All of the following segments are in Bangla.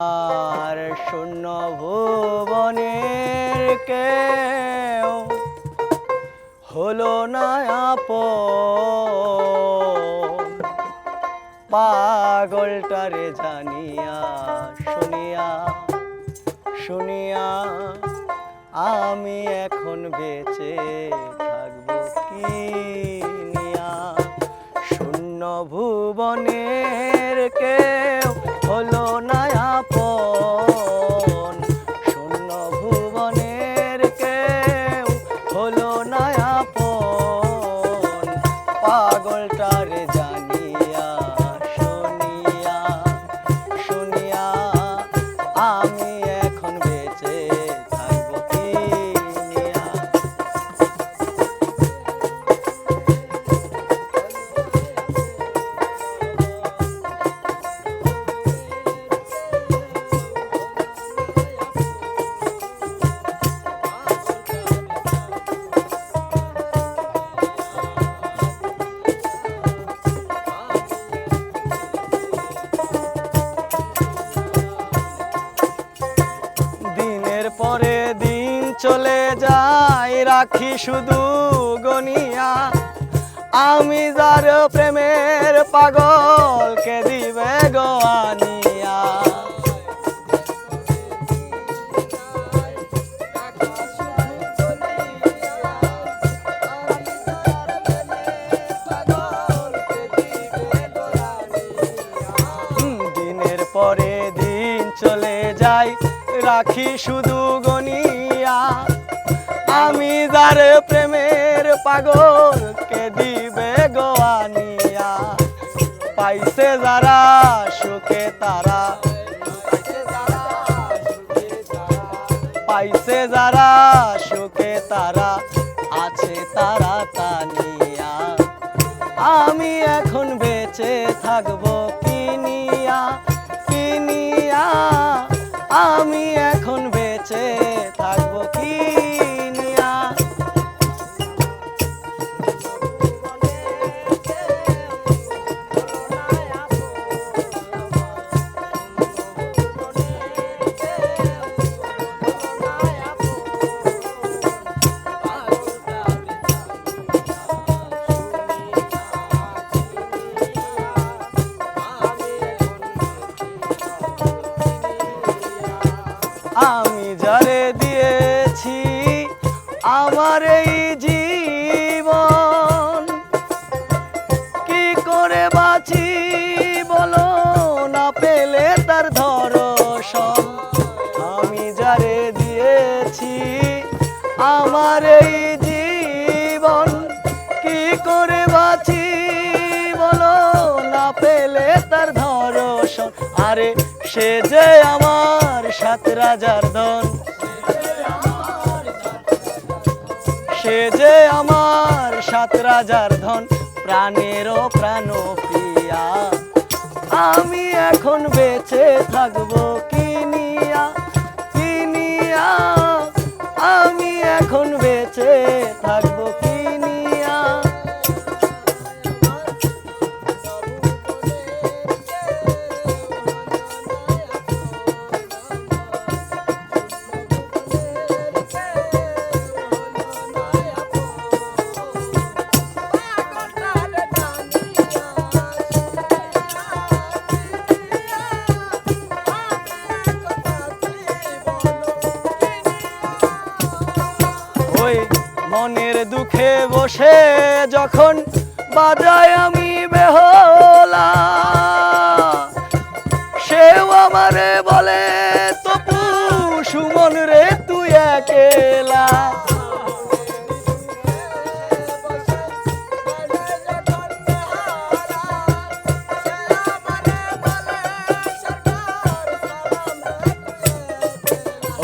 আর শূন্য ভুবনের কেউ হলো না আপন, পাগলটারে জানিয়া শুনিয়া শুনিয়া আমি এখন বেঁচে থাকবো কি নিয়া। শূন্য ভুবনের কেউ হলো না আপন, শূন্য ভুবনের কেউ হলো না আপন, পাগলটারে জানিয়া শুনিয়া শুনিয়া আমি এখন বেঁচে থাকবো কি নিয়া। পরে দিন চলে যায় রাখি শুধু গনিয়া, আমি যার প্রেমের পাগল কে দিবে গো আনিয়া। দিনের পরে দিন চলে যায় রাখি শুধু গনিয়া, আমি যার প্রেমের পাগল কে দিবে গো আনিয়া। পাইছে যারা সুখে তারা, পাইছে যারা সুখে তারা আছে তারা তানিয়া। আমি এখন বেঁচে থাকবো কি নিয়া কি নিয়া, আমি এখন বেঁচে থাকবো কি নিয়া। আমি যারে দিয়েছি আমার এই জীবন, কি করে বাঁচি বলো না পেলে তার দর্শন। আমি যারে দিয়েছি আমার এই জীবন, কি করে বাঁচি বলো না পেলে তার দর্শন। আরে সে যে আমার 7 রাজার ধন, সে যে আমার 7 রাজার ধন, প্রাণেরও প্রাণ প্রিয়া। আমি এখন বেঁচে থাকবো কি নিয়া কি নিয়া, আমি এখন বেঁচে থাকবো কি নিয়া। মনের দুঃখে বসে যখন বাজায় আমি বেহলা, সেও আমারে বলে তপু সুমন রে তুই একেলা।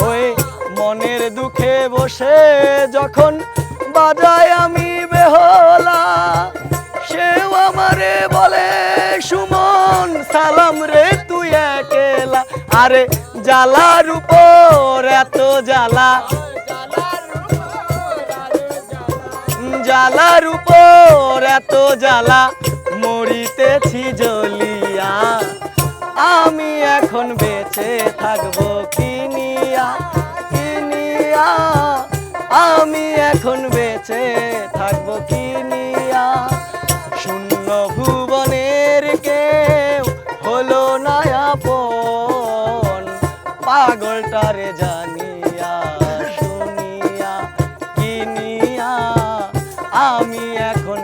ওই মনের দুঃখে বসে যখন বাজায় আমি বেহলা, সেও আমারে বলে সুমন সালাম রে তুই একেলা। আরে জ্বালার উপর এত জ্বালা, জ্বালার উপর এত জ্বালা, মরিতেছি জ্বলিয়া। আমি এখন বেঁচে বেঁচে থাকবো কিনিয়া কিনিয়া আমি এখন বেঁচে থাকবো কিনিয়া শূন্য ভুবনের কেউ হলো না আপন পাগলটারে জানিয়া শুনিয়া কিনিয়া আমি এখন